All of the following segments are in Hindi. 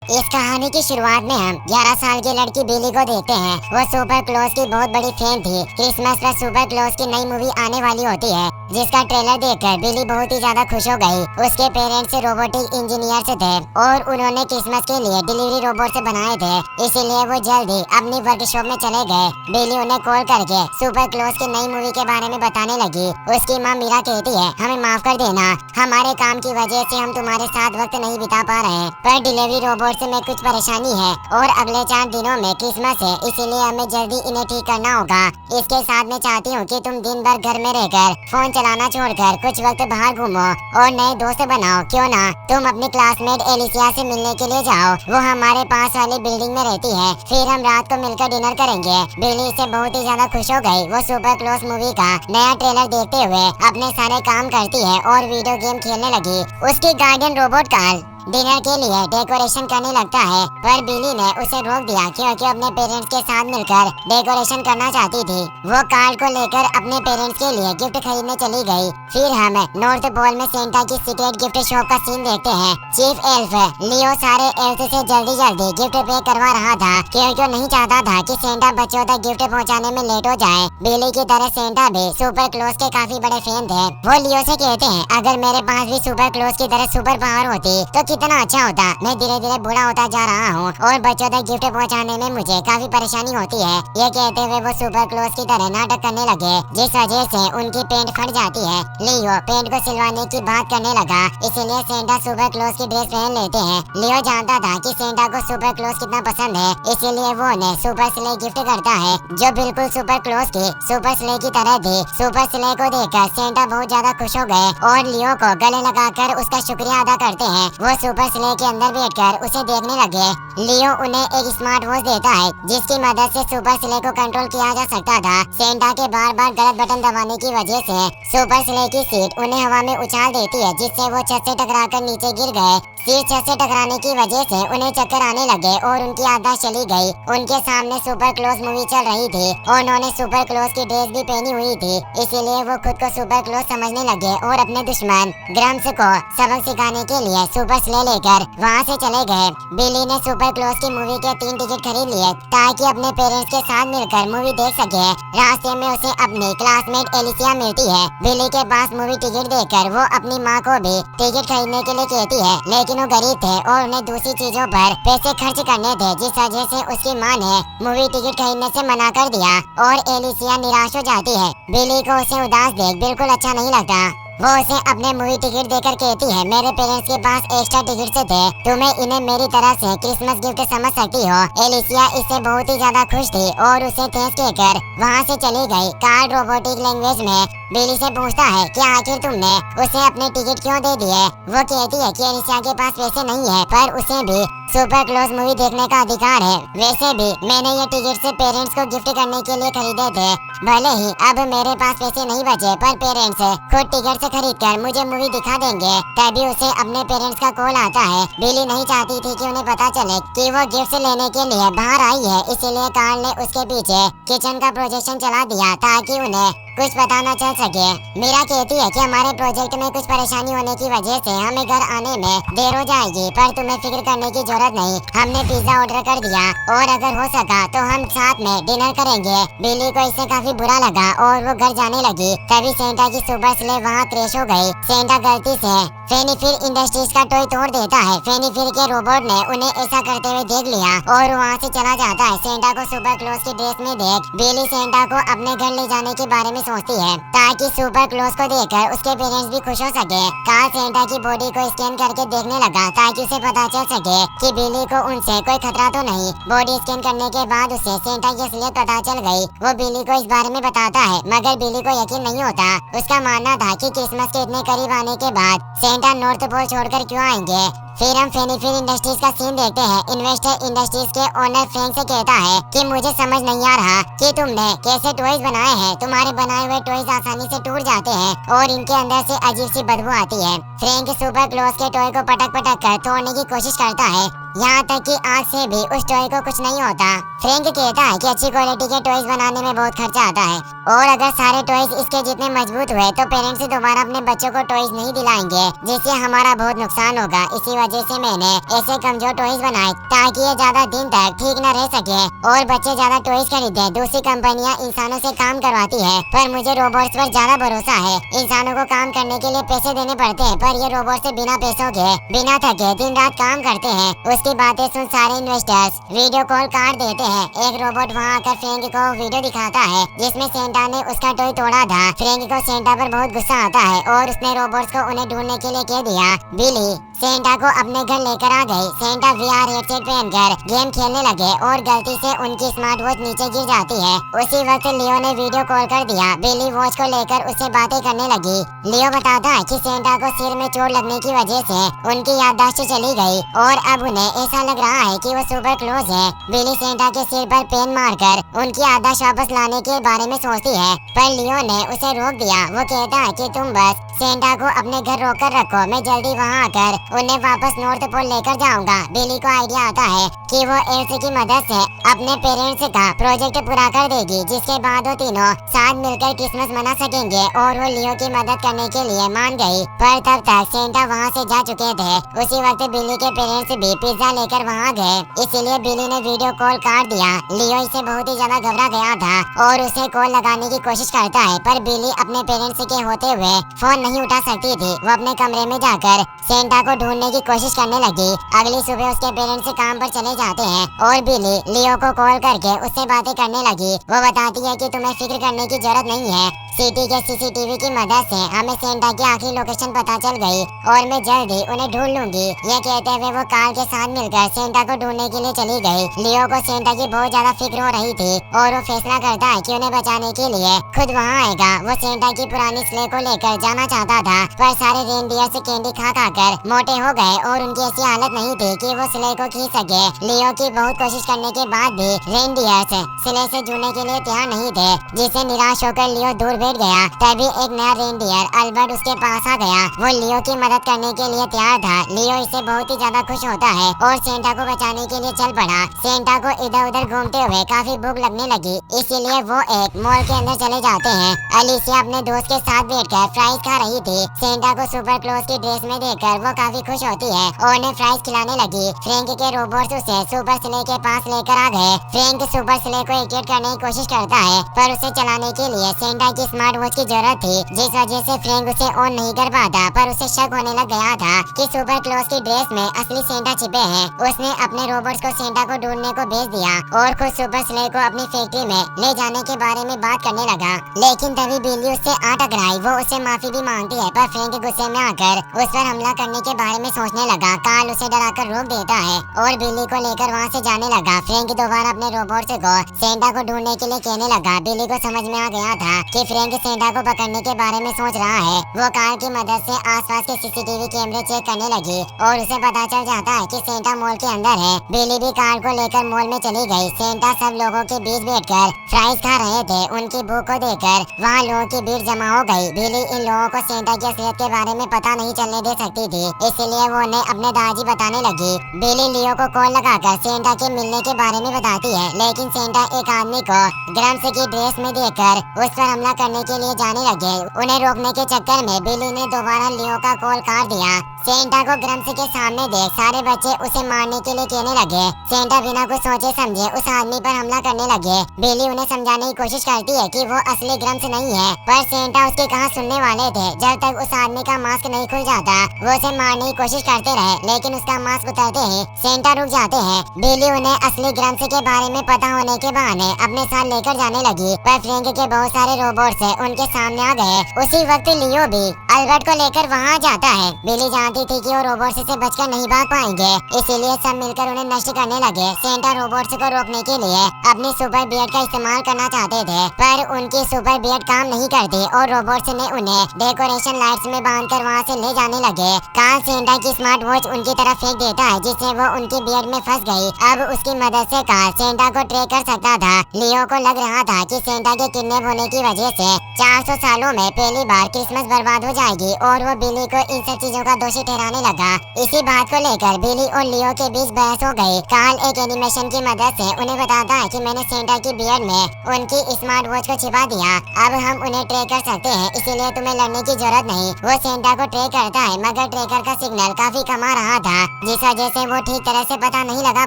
इस कहानी की शुरुआत में हम 11 साल की लड़की बिली को देखते हैं। वो सुपर क्लोज की बहुत बड़ी फैन थी। क्रिसमस पर सुपर क्लोज की नई मूवी आने वाली होती है, जिसका ट्रेलर देखकर बिली बहुत ही ज्यादा खुश हो गई। उसके पेरेंट्स रोबोटिक इंजीनियर से थे और उन्होंने क्रिसमस के लिए डिलीवरी रोबोट से बनाए थे, इसीलिए वो जल्द ही अपनी वर्कशॉप में चले गए। बिली उन्हें कॉल करके सुपर क्लोज की नई मूवी के बारे में बताने लगी। उसकी माँ मीरा कहती है, हमें माफ कर देना, हमारे काम की वजह से हम तुम्हारे साथ वक्त नहीं बिता पा रहे हैं, पर डिलीवरी रोबोट से में कुछ परेशानी है और अगले 4 दिनों में क्रिसमस है, इसीलिए हमें जल्दी इन्हें ठीक करना होगा। इसके साथ मैं चाहती हूँ कि तुम दिन भर घर में रहकर फोन चलाना छोड़कर कुछ वक्त बाहर घूमो और नए दोस्त बनाओ। क्यों ना तुम अपनी क्लासमेट एलिसिया से मिलने के लिए जाओ, वो हमारे पास वाली बिल्डिंग में रहती है, फिर हम रात को मिलकर डिनर करेंगे। बिली से बहुत ही ज्यादा खुश हो गई। वो सुपर क्लोज मूवी का नया ट्रेलर देखते हुए अपने सारे काम करती है और वीडियो गेम खेलने लगी। उसकी गार्डियन रोबोट कार्ल डिनर के लिए डेकोरेशन करने लगता है, पर बिली ने उसे रोक दिया क्योंकि अपने पेरेंट्स के साथ मिलकर डेकोरेशन करना चाहती थी। वो कार्ल को लेकर अपने पेरेंट्स के लिए गिफ्ट खरीदने चली गई। फिर हम नॉर्थ पोल में सेंटा की सीक्रेट गिफ्ट शॉप का सीन देखते हैं। चीफ एल्फ लियो सारे एल्फ से जल्दी गिफ्ट पे करवा रहा था क्योंकि वो नहीं चाहता था कि सेंटा बच्चों तक गिफ्ट पहुंचाने में लेट हो जाए। बिली की तरह सेंटा भी सुपर क्लोज के काफी बड़े फैन थे। वो लियो से कहते हैं, अगर मेरे पास भी सुपर क्लोज की तरह सुपर पावर होती तो कितना अच्छा होता। मैं धीरे धीरे बूढ़ा होता जा रहा हूँ और बच्चों तक गिफ्ट पहुँचाने में मुझे काफी परेशानी होती है। ये कहते हुए वो सुपर क्लोज की तरह नाटक करने लगे, जिस वजह से उनकी पेंट फट जाती है। लियो पेंट को सिलवाने की बात करने लगा, इसीलिए सेंटा सुपर क्लोज की ड्रेस पहन लेते हैं। लियो जानता था कि सेंटा को सुपर क्लोज कितना पसंद है, इसीलिए वो उन्हें सुपर स्ले गिफ्ट करता है, जो बिल्कुल सुपर क्लोज की सुपर स्ले की तरह थी। सुपर स्ले को देखकर सेंटा बहुत ज्यादा खुश हो गए और लियो को गले लगाकर उसका शुक्रिया अदा करते हैं। वो सुपर स्ले के अंदर बैठकर उसे देखने लगे। लियो उन्हें एक स्मार्ट वॉच देता है, जिसकी मदद से सुपर स्ले को कंट्रोल किया जा सकता था। सेंटा के बार बार गलत बटन दबाने की वजह से सुपर स्ले की सीट उन्हें हवा में उछाल देती है, जिससे वो छत से टकराकर नीचे गिर गए। सीट छत से टकराने की वजह से उन्हें चक्कर आने लगे और उनकी याददाश्त चली गई। उनके सामने सुपर क्लोज मूवी चल रही थी और उन्होंने सुपर क्लोज की ड्रेस भी पहनी हुई थी, इसीलिए वो खुद को सुपर क्लोज समझने लगे और अपने दुश्मन ग्रम्स को सबक सिखाने के लिए सुपर स्ले लेकर वहाँ से चले गए। बिली ने सुपर क्लोज की मूवी के 3 टिकट खरीद लिए ताकि अपने पेरेंट्स के साथ मिलकर मूवी देख सके। रास्ते में उसे अपनी क्लासमेट एलिसिया मिलती है। बिली के पास मूवी टिकट देखकर वो अपनी माँ को भी टिकट खरीदने के लिए कहती है, लेकिन वो गरीब थे और उन्हें दूसरी चीजों पर पैसे खर्च करने थे, जिस वजह से उसकी माँ ने मूवी टिकट खरीदने से मना कर दिया और एलिसिया निराश हो जाती है। बिली को उसे उदास देख बिल्कुल अच्छा नहीं लगता। वो उसे अपने मूवी टिकट देकर कहती है, मेरे पेरेंट्स के पास एक्स्ट्रा टिकट थे, तुम्हें इन्हें मेरी तरफ से क्रिसमस गिफ्ट समझ सकती हो। एलिसिया इससे बहुत ही ज्यादा खुश थी और उसे थैंक्स कहकर वहाँ से चली गई। कार्ल रोबोटिक लैंग्वेज में बिली से पूछता है कि आखिर तुमने उसे अपने टिकट क्यों दे दिए। वो कहती है कि एलिसिया के पास पैसे नहीं है, पर उसे भी सुपर क्लोज मूवी देखने का अधिकार है। वैसे भी मैंने ये टिकट से पेरेंट्स को गिफ्ट करने के लिए खरीदे थे, भले ही अब मेरे पास पैसे नहीं बचे, पर पेरेंट्स खुद टिकट से खरीदकर मुझे मूवी दिखा देंगे। तभी उसे अपने पेरेंट्स का कॉल आता है। बिली नहीं चाहती थी कि उन्हें पता चले कि वो गिफ्ट लेने के लिए बाहर आई है, इसीलिए कार्ल ने उसके पीछे किचन का प्रोजेक्शन चला दिया ताकि उन्हें कुछ पता न चल सके। मीरा कहती है कि हमारे प्रोजेक्ट में कुछ परेशानी होने की वजह से हमें घर आने में देर हो जाएगी, पर तुम्हें फिक्र करने की जरूरत नहीं, हमने पिज्जा ऑर्डर कर दिया और अगर हो सका तो हम साथ में डिनर करेंगे। बिली को इससे काफी बुरा लगा और वो घर जाने लगी। तभी सेंटा की सुपर स्ले वहाँ क्रैश हो गई। सेंटा गलती से फेनीफिर इंडस्ट्रीज का टॉय तोड़ देता है। फेनीफिर के रोबोट ने उन्हें ऐसा करते हुए देख लिया और वहाँ से चला जाता है। सेंटा को सुपर क्लोज की ड्रेस में देख बिली सेंटा को अपने घर ले जाने के बारे में सोचती है ताकि सुपर क्लोज को देखकर उसके पेरेंट्स भी खुश हो सके। कार्ल सेंटा की बॉडी को स्कैन करके देखने लगा ताकि उसे पता चल सके कि बिली को उनसे कोई खतरा तो नहीं। बॉडी स्कैन करने के बाद उसे सेंटा की असलियत पता चल गई। वो बिली को इस बारे में बताता है, मगर बिली को यकीन नहीं होता। उसका मानना था कि क्रिसमस के इतने करीब आने के बाद सेंटा नॉर्थ पोल छोड़कर क्यों आएंगे। फिर हम फेनीफिर इंडस्ट्रीज का सीन देखते हैं। इन्वेस्टर इंडस्ट्रीज के ओनर फ्रैंक से कहता है कि मुझे समझ नहीं आ रहा कि तुमने कैसे टॉयज बनाए हैं। तुम्हारे बनाए हुए टॉयज आसानी से टूट जाते हैं और इनके अंदर से अजीब सी बदबू आती है। फ्रैंक सुपर क्लोज के टॉय को पटक कर तोड़ने की कोशिश करता है, यहाँ तक कि आग से भी उस टॉय को कुछ नहीं होता। फ्रैंक कहता है कि अच्छी क्वालिटी के टॉयज बनाने में बहुत खर्चा आता है और अगर सारे टॉयज इसके जितने मजबूत हुए तो पेरेंट्स दोबारा अपने बच्चों को टॉयज नहीं दिलाएंगे, जिससे हमारा बहुत नुकसान होगा। इसी वजह से मैंने ऐसे कमजोर टॉयज बनाए ताकि ये ज्यादा दिन तक ठीक न रह सके और बच्चे ज्यादा टॉयज खरीदे। दूसरी कंपनियां इंसानों से काम करवाती है पर मुझे रोबोट्स पर ज्यादा भरोसा है। इंसानों को काम करने के लिए पैसे देने पड़ते हैं पर ये रोबोट से बिना पैसों के बिना थके दिन रात काम करते हैं। उसकी बातें सुन सारे इन्वेस्टर्स वीडियो कॉल काट देते हैं। एक रोबोट वहाँ आकर फ्रैंक को वीडियो दिखाता है जिसमें सेंटा ने उसका टॉय तोड़ा था। फ्रैंक को सेंटा पर बहुत गुस्सा आता है और उसने रोबोट्स को उन्हें ढूंढने के लिए कह दिया। बिली सेंटा को अपने घर लेकर आ गई। सेंटा VR हेडसेट पहनकर गेम खेलने लगे और गलती से उनकी स्मार्ट वॉच नीचे गिर जाती है। उसी वक्त लियो ने वीडियो कॉल कर दिया। बिली वॉच को लेकर उससे बातें करने लगी। लियो बताता है कि सेंटा को सिर में चोट लगने की वजह से उनकी याददाश्त चली गई और अब उन्हें ऐसा लग रहा है कि वो सुपर क्लोज है। बिली सेंटा के सिर पर पेन मारकर उनकी याददाश्त वापस लाने के बारे में सोचती है पर लियो ने उसे रोक दिया। वो कहता है कि तुम बस सेंटा को अपने घर रोक कर रखो, मैं जल्दी वहाँ आकर उन्हें वापस नॉर्थ पोल लेकर जाऊंगा। बिली को आइडिया आता है कि वो एल्स की मदद से अपने पेरेंट्स का प्रोजेक्ट पूरा कर देगी, जिसके बाद वो तीनों साथ मिलकर क्रिसमस मना सकेंगे और वो लियो की मदद करने के लिए मान गई। पर तब तक सेंटा वहाँ से जा चुके थे। उसी वक्त बिली के पेरेंट्स भी पिज्जा लेकर वहाँ गए, इसीलिए बिली ने वीडियो कॉल काट दिया। लियो इससे बहुत ही ज्यादा घबरा गया था और उसे कॉल लगाने की कोशिश करता है पर बिली अपने पेरेंट्स के होते हुए फोन नहीं उठा सकती थी। वो अपने कमरे में जाकर सेंटा को ढूंढने की कोशिश करने लगी। अगली सुबह उसके पेरेंट्स काम पर चले जाते हैं और बिली लियो को कॉल करके उससे बातें करने लगी। वो बताती है कि तुम्हें फिक्र करने की जरूरत नहीं है, सिटी के CCTV की मदद से हमें सेंटा की आखिरी लोकेशन पता चल गई और मैं जल्द ही उन्हें ढूंढ लूंगी। ये कहते हुए वो कार्ल के साथ मिलकर सेंटा को ढूंढने के लिए चली गई। लियो को सेंटा की बहुत ज्यादा फिक्र हो रही थी और वो फैसला करता है कि उन्हें बचाने के लिए खुद वहाँ आएगा। वो सेंटा की पुरानी स्ले को लेकर जाना चाहता था पर सारे रेनडियर से कैंडी खा कर मोटे हो गए और उनकी ऐसी हालत नहीं थी कि वो स्ले को खींच सके। लियो की बहुत कोशिश करने के बाद भी रेनडियर्स स्ले से जुड़ने के लिए तैयार नहीं थे, जिससे निराश होकर लियो दूर बैठ गया। तभी एक नया रेनडियर अल्बर्ट उसके पास आ गया। वो लियो की मदद करने के लिए तैयार था। लियो इससे बहुत ही ज्यादा खुश होता है और सेंटा को बचाने के लिए चल पड़ा। सेंटा को इधर उधर घूमते हुए काफी भूख लगने लगी, इसीलिए वो एक मॉल के अंदर चले जाते हैं। अलिसिया अपने दोस्त के साथ बैठकर फ्राइज खा रही थी। सेंटा को सुपर क्लोज की ड्रेस में देखकर वो काफी खुश होती है और उन्हें फ्राइज खिलाने लगी। फ्रैंक के रोबोट्स उसे सुपर स्ले के पास लेकर आ गए। फ्रैंक सुपर स्ले को एक्टिवेट करने की कोशिश करता है पर उसे चलाने के लिए सेंटा की स्मार्ट वॉच की जरूरत थी, जिस वजह से फ्रैंक उसे ऑन नहीं कर पाता। पर उसे शक होने लग गया था कि सुपर क्लोज की ड्रेस में असली सेंटा छिपे हैं। उसने अपने रोबोट्स को सेंटा को ढूंढने को भेज दिया और खुद सुपर स्ले को अपनी फैक्ट्री में ले जाने के बारे में बात करने लगा। लेकिन तभी बिली उससे आ टकराई। वो उससे माफी भी मांगती है पर फ्रैंक गुस्से में आकर उस पर हमला करने के बारे में सोचने लगा। कार्ल उसे डराकर रोक देता है और बिली को लेकर वहाँ से जाने लगा। फ्रैंक दोबारा अपने रोबोट्स को सेंटा को ढूंढने के लिए कहने लगा। बिली को समझ में आ गया था कि फ्रैंक सेंटा को पकड़ने के बारे में सोच रहा है। वो कार्ल की मदद से आसपास के CCTV कैमरे चेक करने लगी और उसे पता चल जाता है कि सेंटा मॉल के अंदर है। बिली भी कार्ल को लेकर मॉल में चली गई। सेंटा सब लोगों के बीच बैठकर फ्राइज खा रहे थे। उनकी भूख को देखकर वहाँ लोगों की भीड़ जमा हो गई। बिली इन लोगों को सेंटा की असलियत के बारे में पता नहीं चलने दे सकती थी, इसलिए वो उन्हें अपने दादाजी बताने लगी। बिली लियो को कॉल लगाकर सेंटा के मिलने के बारे में बताती है, लेकिन सेंटा एक आदमी को ग्रम्स की ड्रेस में देखकर उस पर हमला करने के लिए जाने लगे। उन्हें रोकने के चक्कर में बिली ने दोबारा लियो का कॉल काट दिया। सेंटा को ग्रम्स के सामने देख सारे बच्चे उसे मारने के लिए कहने लगे। सेंटा बिना कुछ सोचे समझे उस आदमी पर हमला करने लगे। बिली उन्हें समझाने की कोशिश करती है कि वो असली ग्रम्स नहीं है, पर सेंटा उसके कहाँ सुनने वाले थे। जब तक उस आदमी का मास्क नहीं खुल जाता वो उसे मारने की कोशिश करते रहे, लेकिन उसका मास्क उतरते ही सेंटा रुक जाते हैं। बिली उन्हें असली ग्रम्स के बारे में पता होने के बहाने अपने साथ लेकर जाने लगी, पर फ्रैंक के बहुत सारे रोबोट्स उनके सामने आ गए। उसी वक्त लियो भी अल्बर्ट को लेकर वहाँ जाता है। बिली जानती थी कि वो रोबोट्स से बचकर नहीं भाग पाएंगे, इसीलिए सब मिलकर उन्हें नष्ट करने लगे। सेंटा रोबोट्स को रोकने के लिए अपनी सुपर बियर्ड का इस्तेमाल करना चाहते थे, पर उनकी उनकी सुपर बियर्ड काम नहीं करती और रोबोट्स ने उन्हें डेकोरेशन लाइट्स में बांधकर वहाँ से ले जाने लगे। कार्ल सेंटा की स्मार्ट वॉच उनकी तरफ फेंक देता है जिससे वो उनकी बियर्ड में फंस गई। अब उसकी मदद से कार्ल सेंटा को ट्रैक कर सकता था। लियो को लग रहा था कि सेंटा के किडनैप होने की वजह से 400 सालों में पहली बार क्रिसमस बर्बाद हो जाएगी और वो बिली को इन सब चीजों का दोषी ठहराने लगा। इसी बात को लेकर बिली और लियो के बीच बहस हो गई। कार्ल एक एनिमेशन की मदद से उन्हें बताता है कि मैंने सेंटा की बियर्ड में उनकी स्मार्ट वॉच को छिपा दिया। अब हम उन्हें ट्रैक कर सकते हैं, इसीलिए तुम्हें लड़ने की जरूरत नहीं। वो सेंटा को ट्रैक करता है मगर ट्रैकर का सिग्नल काफी कम आ रहा था जिस वजह से वो ठीक तरह से पता नहीं लगा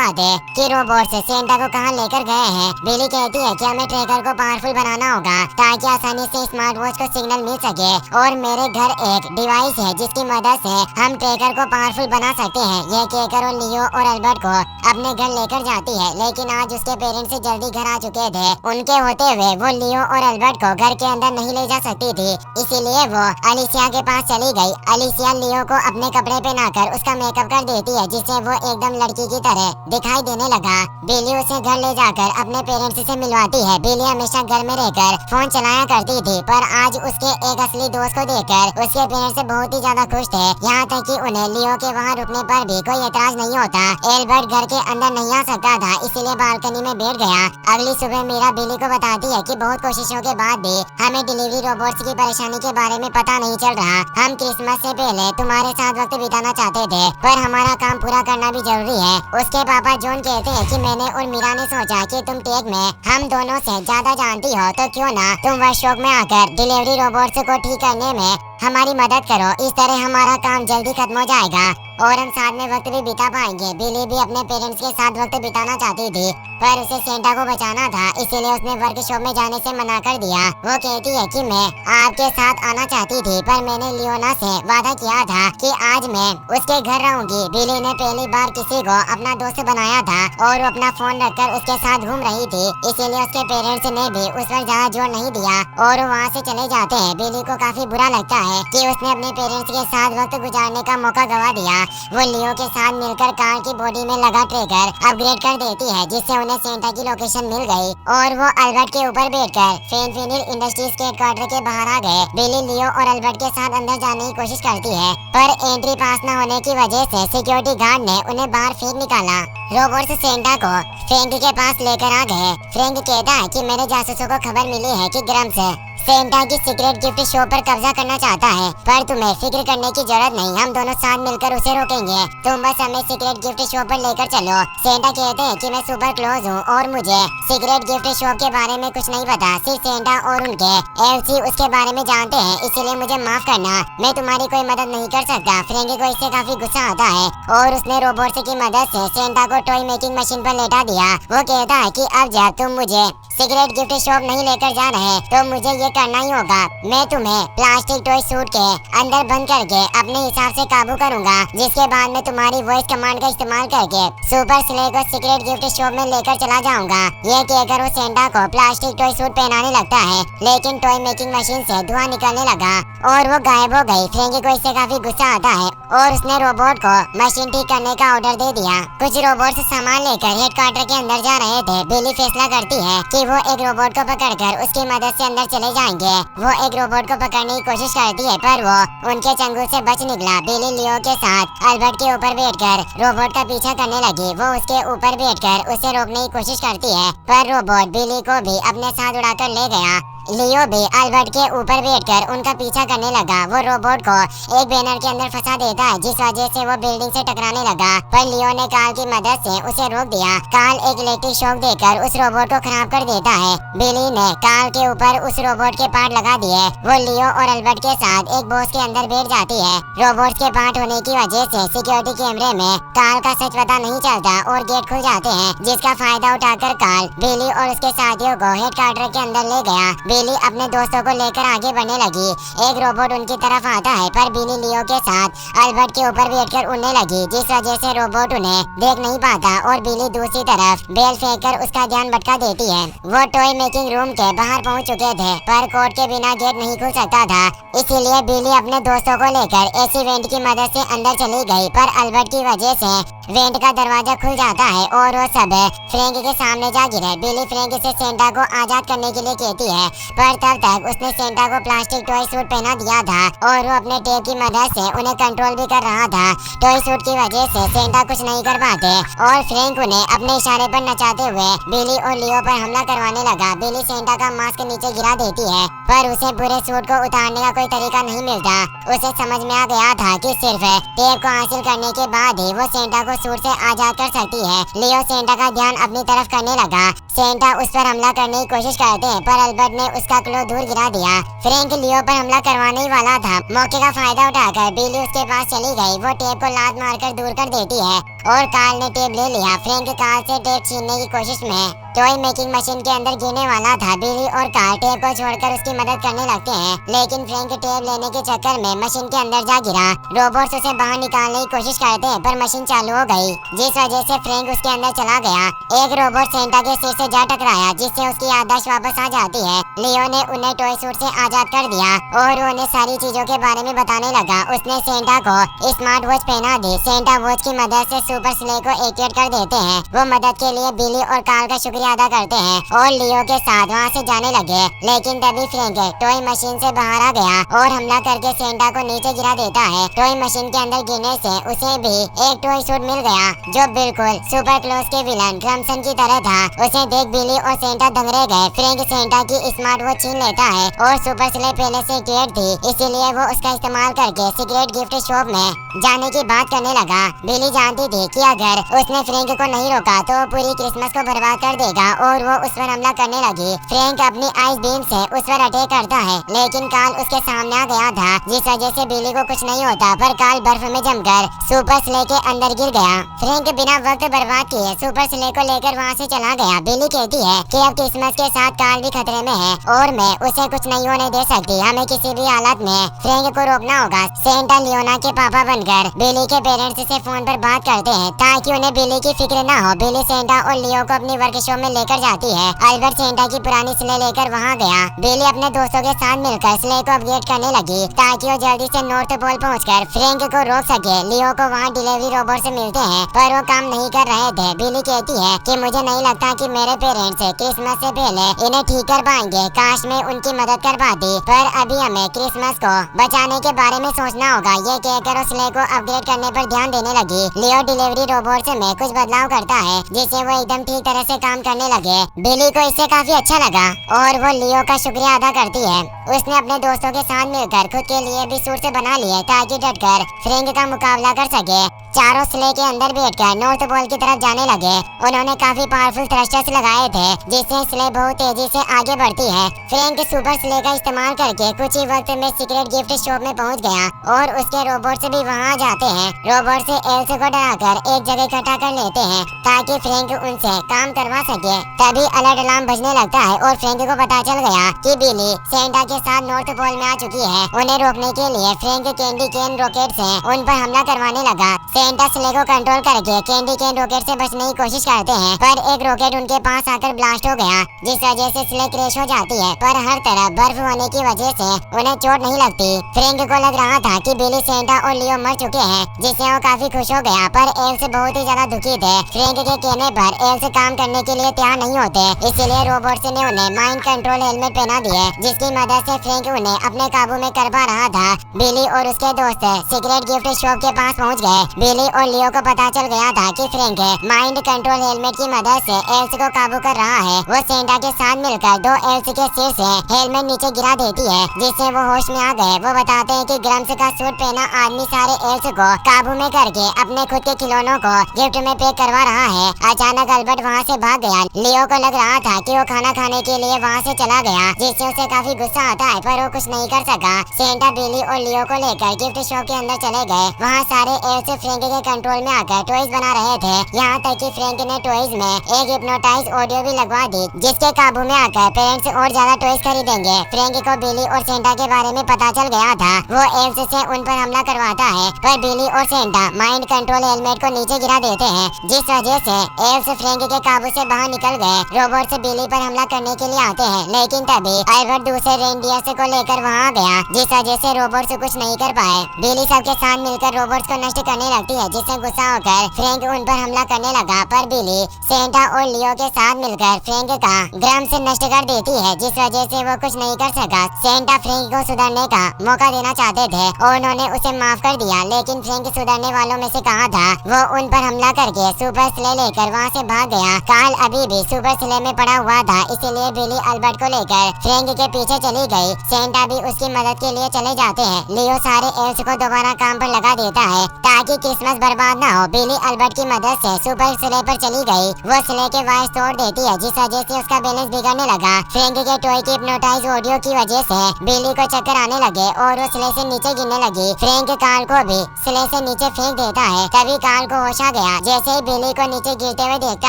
पाते कि रोबोट सेंटा को कहां लेकर गए हैं। बिली कहती है कि हमें ट्रैकर को पावरफुल बनाना होगा ताकि आसानी से स्मार्ट वॉच को सिग्नल मिल सके और मेरे घर एक डिवाइस है जिसकी मदद से हम ट्रैकर को पावरफुल बना सकते हैं। यह कहकर और लियो और अल्बर्ट को अपने घर लेकर जाती है, लेकिन आज उसके पेरेंट्स जल्दी घर आ चुके थे। उनके होते हुए वो लियो और अल्बर्ट को घर के अंदर नहीं ले जा सकती थी, इसीलिए वो अलिसिया के पास चली गई। अलिसिया लियो को अपने कपड़े पहनाकर उसका मेकअप कर देती है जिससे वो एकदम लड़की की तरह दिखाई देने लगा। बिली उसे घर ले जाकर अपने पेरेंट्स से मिलवाती है। बिली हमेशा घर में रहकर फोन चलाया करती थी पर आज उसके एक असली दोस्त को देखकर उसके पेरेंट्स बहुत ही ज्यादा खुश थे, यहाँ तक कि उन्हें लियो के वहाँ रुकने पर भी कोई एतराज नहीं होता। एल्बर्ट घर के अंदर नहीं आ सकता था इसीलिए बालकनी में बैठ गया। अगली सुबह मीरा बिली को बताती है कि बहुत कोशिशों के बाद भी हमें डिलीवरी रोबोट्स की परेशानी के बारे में पता नहीं चल रहा। हम क्रिसमस से पहले तुम्हारे साथ वक्त बिताना चाहते थे पर हमारा काम पूरा करना भी जरूरी है। उसके पापा जॉन कहते हैं कि मैंने और मीरा ने सोचा कि तुम टेक में हम दोनों से ज्यादा जानती हो तो क्यों ना तुम वर्कशॉप में आकर डिलीवरी रोबोट्स को ठीक करने में हमारी मदद करो। इस तरह हमारा काम जल्दी खत्म हो जाएगा और हम साथ में वक्त भी बिता पाएंगे। बिली भी अपने पेरेंट्स के साथ वक्त बिताना चाहती थी पर उसे सेंटा को बचाना था, इसीलिए उसने वर्कशॉप में जाने से मना कर दिया। वो कहती है कि मैं आपके साथ आना चाहती थी पर मैंने लियोना से वादा किया था कि आज मैं उसके घर रहूंगी। बिली ने पहली बार किसी को अपना दोस्त बनाया था और वो अपना फोन रखकर उसके साथ घूम रही थी, इसीलिए उसके पेरेंट्स ने भी उस पर ज्यादा जोर नहीं दिया और वहाँ से चले जाते हैं। बिली को काफी बुरा लगता है कि उसने अपने पेरेंट्स के साथ वक्त गुजारने का मौका गवा दिया। वो लियो के साथ मिलकर कार की बॉडी में लगा ट्रैकर अपग्रेड कर देती है जिससे उन्हें सेंटा की लोकेशन मिल गई और वो अल्बर्ट के ऊपर बैठकर फेनफिनिल इंडस्ट्रीज के हेडक्वार्टर के बाहर आ गए। बिली लियो और अल्बर्ट के साथ अंदर जाने की कोशिश करती है पर एंट्री पास न होने की वजह से सिक्योरिटी गार्ड ने उन्हें बाहर फेंक निकाला। रोबोट्स सेंटा को फ्रैंक के पास लेकर आ गए। फ्रैंक कहता है कि मेरे जासूसों को खबर मिली है कि ग्रम्स सेंटा की सीक्रेट गिफ्ट शॉप पर कब्जा करना चाहता है पर तुम्हें फिक्र करने की जरूरत नहीं, हम दोनों साथ मिलकर उसे रोकेंगे। तुम बस हमें सीक्रेट गिफ्ट शॉप पर लेकर चलो। सेंटा कहते हैं कि मैं सुपर क्लोज हूँ और मुझे सीक्रेट गिफ्ट शॉप के बारे में कुछ नहीं पता, सिर्फ सेंटा और उनके एलसी उसके बारे में जानते हैं, इसीलिए मुझे माफ करना, मैं तुम्हारी कोई मदद नहीं कर सकता। फ्रैंकी को इससे काफी गुस्सा आता है और उसने रोबोट्स की मदद से सेंटा को टॉय मेकिंग मशीन पर लेटा दिया। वो कहता है कि अब जब तुम मुझे सीक्रेट गिफ्ट शॉप नहीं लेकर जा रहे तो मुझे ये करना ही होगा। मैं तुम्हें प्लास्टिक टॉय सूट के अंदर बंद करके अपने हिसाब से काबू करूंगा, जिसके बाद मैं तुम्हारी वॉइस कमांड का इस्तेमाल करके सुपर स्ले को सीक्रेट गिफ्ट शॉप में लेकर चला जाऊंगा। ये कहकर वो सेंटा को प्लास्टिक टॉय सूट पहनाने लगता है लेकिन टॉय मेकिंग मशीन से धुआं निकलने लगा और वो गायब हो गई। फ्रैंकी को इससे काफी गुस्सा आता है और उसने रोबोट को मशीन ठीक करने का ऑर्डर दे दिया। कुछ रोबोट सामान लेकर हेडक्वार्टर के अंदर जा रहे थे। बिली फैसला करती है कि वो एक रोबोट को पकड़कर उसकी मदद से अंदर चले जाएंगे। वो एक रोबोट को पकड़ने की कोशिश करती है पर वो उनके चंगुल से बच निकला। बिली लियो के साथ अल्बर्ट के ऊपर बैठकर रोबोट का पीछा करने लगी। वो उसके ऊपर बैठकर उसे रोकने की कोशिश करती है पर रोबोट बिली को भी अपने साथ उड़ाकर ले गया। लियो भी अल्बर्ट के ऊपर बैठकर उनका पीछा करने लगा। वो रोबोट को एक बैनर के अंदर फंसा देता है जिस वजह से वो बिल्डिंग से टकराने लगा पर लियो ने कार्ल की मदद से उसे रोक दिया। कार्ल एक इलेक्ट्रिक शॉक देकर उस रोबोट को खराब कर देता है। बिली ने कार्ल के ऊपर उस रोबोट के पार्ट लगा दिए। वो लियो और अल्बर्ट के साथ एक बॉक्स के अंदर बैठ जाती है। रोबोट के पार्ट होने की वजह से सिक्योरिटी कैमरे में कार्ल का सच पता नहीं चलता और गेट खुल जाते हैं, जिसका फायदा उठाकर कार्ल बिली और उसके साथियों को हेडक्वार्टर के अंदर ले गया। बिली अपने दोस्तों को लेकर आगे बढ़ने लगी। एक रोबोट उनकी तरफ आता है पर बिली लियो के साथ अल्बर्ट के ऊपर बैठकर उड़ने लगी, जिस वजह से रोबोट उन्हें देख नहीं पाता और बिली दूसरी तरफ बेल फेंककर उसका ध्यान भटका देती है। वो टॉय मेकिंग रूम के बाहर पहुंच चुके थे पर कोड के बिना गेट नहीं खुल सकता था, इसीलिए बिली अपने दोस्तों को लेकर एसी वेंट की मदद से अंदर चली गई पर अल्बर्ट की वजह से वेंट का दरवाजा खुल जाता है और वो सब फ्रैंकी के सामने जा गिरे। बिली फ्रैंकी से सेंटा को आजाद करने के लिए कहती है पर तब तक उसने सेंटा को प्लास्टिक टॉय सूट पहना दिया था और वो अपने टेप की मदद से उन्हें कंट्रोल भी कर रहा था। टॉय सूट की वजह से सेंटा कुछ नहीं कर पाते और फ्रैंक उन्हें अपने इशारे पर नचाते हुए बिली और लियो पर हमला करवाने लगा। बिली सेंटा का मास्क नीचे गिरा देती है पर उसे पूरे सूट को उतारने का कोई तरीका नहीं मिलता। उसे समझ में आ गया था कि सिर्फ टेप को हासिल करने के बाद ही वो सेंटा को सूट से आजाद कर सकती है। लियो सेंटा का ध्यान अपनी तरफ करने लगा। सेंटा उस पर हमला करने की कोशिश करते हैं पर अल्बर्ट ने उसका क्लो दूर गिरा दिया। फ्रैंक लियो पर हमला करवाने ही वाला था। मौके का फायदा उठाकर बिली उसके पास चली गई। वो टेप को लात मारकर दूर कर देती है और कार्ल ने टेप ले लिया। फ्रैंक कार्ल से टेप छीनने की कोशिश में टॉय मेकिंग मशीन के अंदर गिरने वाला था। बिली और कार्ल टेप को छोड़कर उसकी मदद करने लगते हैं लेकिन फ्रैंक टेप लेने के चक्कर में मशीन के अंदर जा गिरा। रोबोट्स उसे बाहर निकालने की कोशिश करते हैं पर मशीन चालू हो गई जिस वजह से फ्रैंक उसके अंदर चला गया। एक रोबोट सेंटा के सिर से जा टकराया जिससे उसकी याददाश्त वापस आ जाती है। लियो ने उन्हें टॉय सूट से आजाद कर दिया और उन्हें सारी चीजों के बारे में बताने लगा। उसने सेंटा को स्मार्ट वॉच पहना दी। सेंटा वॉच की मदद से सुपर स्ले को एक्टिवेट कर देते हैं। वो मदद के लिए बिली और कार्ल का शुक्रिया अदा करते हैं और लियो के साथ वहाँ से जाने लगे लेकिन तभी फ्रैंक टॉय मशीन से बाहर आ गया और हमला करके सेंटा को नीचे गिरा देता है। टॉय मशीन के अंदर गिरने से उसे भी एक टॉय सूट मिल गया जो बिल्कुल सुपर क्लोज के विलन क्रम्सन की तरह था। उसे देख बिली और सेंटा दंग रह गए। फ्रैंक सेंटा की स्मार्ट वॉच छीन लेता है और सुपर स्ले पहले से एक्टिवेट थी इसीलिए वो उसका इस्तेमाल करके सीक्रेट गिफ्ट शॉप में जाने की बात करने लगा। बिली जानती थी कि अगर उसने फ्रैंक को नहीं रोका तो वो पूरी क्रिसमस को बर्बाद कर देगा और वो उस पर हमला करने लगी। फ्रैंक अपनी आइस बीम से उस पर अटैक करता है लेकिन कार्ल उसके सामने आ गया था जिस वजह से बिली को कुछ नहीं होता पर कार्ल बर्फ में जमकर सुपर स्ले के अंदर गिर गया। फ्रैंक बिना वक्त बर्बाद किए सुपर स्ले को लेकर वहाँ से चला गया। बिली कहती है कि अब क्रिसमस के साथ कार्ल भी खतरे में है और मैं उसे कुछ नहीं होने दे सकती। हमें किसी भी हालत में फ्रैंक को रोकना होगा। सेंटा लियोना के पापा बनकर बिली के पेरेंट्स से फोन पर बात करते हैं ताकि उन्हें बिली की फिक्र न हो। बिली सेंटा और लियो को अपनी वर्कशॉप में लेकर जाती है। अल्बर्ट सेंटा की पुरानी स्ले लेकर वहाँ गया। बिली अपने दोस्तों के साथ मिलकर स्ले को अपग्रेड करने लगी ताकि वो जल्दी से नॉर्थ पोल पहुंचकर फ्रैंक को रोक सके। लियो को वहाँ डिलीवरी रोबोट से मिलते हैं पर वो काम नहीं कर रहे थे। बिली कहती है कि मुझे नहीं लगता कि मेरे पेरेंट्स क्रिसमस से पहले इन्हें ठीक कर पाएंगे। काश मैं उनकी मदद कर पाती पर अभी हमें क्रिसमस को बचाने के बारे में सोचना होगा। ये कहकर वो स्ले को अपग्रेड करने पर ध्यान देने लगी। लियो डिलीवरी रोबोट में कुछ बदलाव करता है जिससे वो एकदम ठीक तरह से काम करने लगे। बिली को इससे काफी अच्छा लगा और वो लियो का शुक्रिया अदा करती है। उसने अपने दोस्तों के साथ मिलकर खुद के लिए भी सूट से बना लिए ताकि डटकर फ्रैंक का मुकाबला कर सके। चारों स्ले के अंदर बैठकर नॉर्थ पोल की तरफ जाने लगे। उन्होंने काफी पावरफुल थ्रस्टर्स लगाए थे जिससे स्ले बहुत तेजी से आगे बढ़ती है। फ्रैंक सुपर स्ले का इस्तेमाल करके कुछ ही वक्त में सीक्रेट गिफ्ट शॉप में पहुंच गया और उसके रोबोट से भी वहां जाते हैं। रोबोट से एल्स को डराकर एक जगह इकट्ठा कर लेते हैं ताकि फ्रैंक उनसे काम करवा सके। तभी अलर्ट अलार्म बजने लगता है और फ्रैंक को पता चल गया कि बिली सेंटा के साथ नॉर्थ पोल में आ चुकी है। उन्हें रोकने के लिए फ्रैंक कैंडी केन रॉकेट से उन पर हमला करवाने लगा। सेंटा स्ले को कंट्रोल करके कैंडी केन रॉकेट से बचने की कोशिश करते हैं पर एक रॉकेट उनके पास आकर ब्लास्ट हो गया जिस वजह से स्ले क्रैश हो जाती है पर हर तरफ बर्फ होने की वजह से उन्हें चोट नहीं लगती। फ्रैंक को लग रहा था कि बिली सेंटा और लियो मर चुके हैं जिससे वो काफी खुश हो गया पर एल्स बहुत ही ज्यादा दुखी थे। फ्रैंक के कहने पर एल्स काम करने के लिए तैयार नहीं होते इसलिए रोबोट्स ने उन्हें माइंड कंट्रोल हेलमेट पहना दिए जिसकी मदद से फ्रैंक उन्हें अपने काबू में कर पा रहा था। बिली और उसके दोस्त सीक्रेट गिफ्ट शॉप के पास पहुंच गए। बिली और लियो को पता चल गया था कि फ्रैंक माइंड कंट्रोल हेलमेट की मदद से एल्स को काबू कर रहा है। वो सेंटा के साथ मिलकर दो एल्स के सिर से हेलमेट नीचे गिरा देती है जिससे वो होश में आ गए। वो बताते हैं कि ग्रम्स का सूट पहना आदमी सारे एल्स को काबू में करके अपने खुद के खिलौनों को गिफ्ट में पैक करवा रहा है। अचानक अल्बर्ट वहाँ से भाग गया। लियो को लग रहा था कि वो खाना खाने के लिए वहाँ से चला गया जिससे उसे काफी गुस्सा आता है पर वो कुछ नहीं कर सका। सेंटा बिली और लियो को लेकर गिफ्ट शॉप के अंदर चले गए। वहाँ सारे एल्स फ्रैंक के कंट्रोल में आकर टॉयज बना रहे थे। यहाँ तक कि फ्रैंक ने टॉयज में एक हिप्नोटाइज ऑडियो भी लगवा दी जिसके काबू में आकर पेरेंट्स और ज्यादा टॉयज खरीदेंगे। फ्रैंक को बिली और सेंटा के बारे में पता चल गया था। वो एल्स से उन पर हमला करवाता है पर बिली और सेंटा माइंड कंट्रोल हेलमेट को नीचे गिरा देते हैं जिस वजह से एल्स फ्रैंक के काबू से बाहर वहाँ निकल गए। रोबोट से बिली पर हमला करने के लिए आते हैं, लेकिन तभी अल्बर्ट दूसरे रेनडियर को लेकर वहाँ गया, जिस वजह से रोबोट से कुछ नहीं कर पाए। बिली सबके साथ मिलकर रोबोट्स को नष्ट करने लगती है, जिससे गुस्सा होकर फ्रैंक उन पर हमला करने लगा, पर बिली सेंटा और लियो के साथ मिलकर फ्रैंक का ग्राम से नष्ट कर देती है, जिस वजह से वो कुछ नहीं कर सका। सेंटा फ्रैंक को सुधरने का मौका देना चाहते थे और उन्होंने उसे माफ कर दिया, लेकिन फ्रैंक सुधरने वालों में से कहा था। वो उन पर हमला करके सुपर स्ले लेकर वहाँ से भाग गया। कार्ल अभी भी सुपर स्ले में पड़ा हुआ था, इसीलिए बिली अल्बर्ट को लेकर फ्रैंक के पीछे चली गई। सेंटा भी उसकी मदद के लिए चले जाते हैं। लियो सारे एल्स को दोबारा काम पर लगा देता है ताकि क्रिसमस बर्बाद न हो। बिली अल्बर्ट की मदद से सुपर स्ले पर चली गई। वो स्ले के वायर्स तोड़ देती है, जिस वजह से उसका बैलेंस बिगड़ने लगा। फ्रैंक के टॉय की हिप्नोटाइज ऑडियो की वजह से बिली को चक्कर आने लगे और वो स्ले से नीचे गिरने लगी। फ्रैंक कार्ल को भी स्ले से नीचे फेंक देता है। तभी कार्ल को होश आ गया। जैसे ही बिली को नीचे गिरते हुए देखता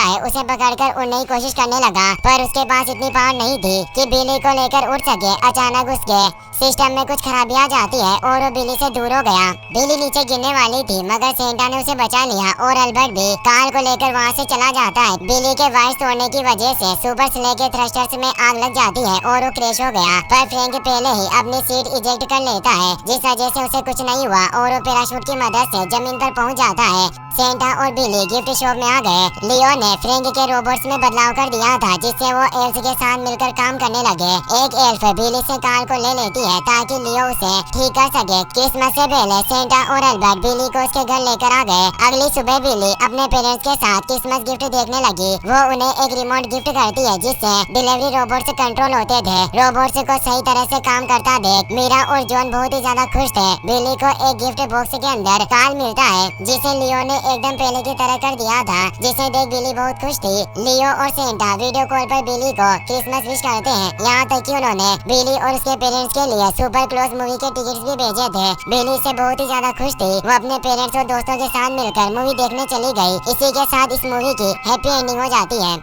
है, उसे पकड़कर उड़ने की कोशिश करने लगा, पर उसके पास इतनी पावर नहीं थी कि बिली को लेकर उड़ सके। अचानक उसके सिस्टम में कुछ खराबी आ जाती है और वो बिली से दूर हो गया। बिली नीचे गिरने वाली थी, मगर सेंटा ने उसे बचा लिया और अल्बर्ट भी कार्ल को लेकर वहाँ से चला जाता है। बिली के वायर्स तोड़ने की वजह से सुपर स्ले के थ्रस्टर्स में आग लग जाती है और वो क्रैश हो गया, पर फ्रैंक पहले ही अपनी सीट इजेक्ट कर लेता है, जिस वजह से उसे कुछ नहीं हुआ और वो पैराशूट की मदद से जमीन पर पहुँच जाता है। सेंटा और बिली गिफ्ट शॉप में आ गए। लियो ने फ्रैंक के रोबोट्स में बदलाव कर दिया था, जिससे वो एल्फ के साथ मिलकर काम करने लगे। एक एल्फ बिली से कार्ल को ले लेती है ताकि लियो उसे ठीक कर सके। क्रिसमस से पहले सेंटा और अल्बर्ट बिली को उसके घर लेकर आ गए। अगली सुबह बिली अपने पेरेंट्स के साथ क्रिसमस गिफ्ट देखने लगी। वो उन्हें एक रिमोट गिफ्ट करती है, जिससे डिलीवरी रोबोट से कंट्रोल होते थे। रोबोट्स को सही तरह से काम करता देख मीरा और जॉन बहुत ही ज्यादा खुश थे। बिली को एक गिफ्ट बॉक्स के अंदर कार्ल मिलता है, जिसे लियो ने एकदम पहले की तरह कर दिया था, जिसे देख बिली बहुत खुश थी। लियो और सेंटा वीडियो कॉल पर बिली को क्रिसमस विश करते हैं, यहाँ तक कि उन्होंने बिली और उसके पेरेंट्स के लिए सुपर क्लोज मूवी के टिकट्स भी भेजे थे। बिली से बहुत ही ज्यादा खुश थी। वो अपने पेरेंट्स और दोस्तों के साथ मिलकर मूवी देखने चली गई। इसी के साथ इस मूवी की हैप्पी एंडिंग हो जाती है।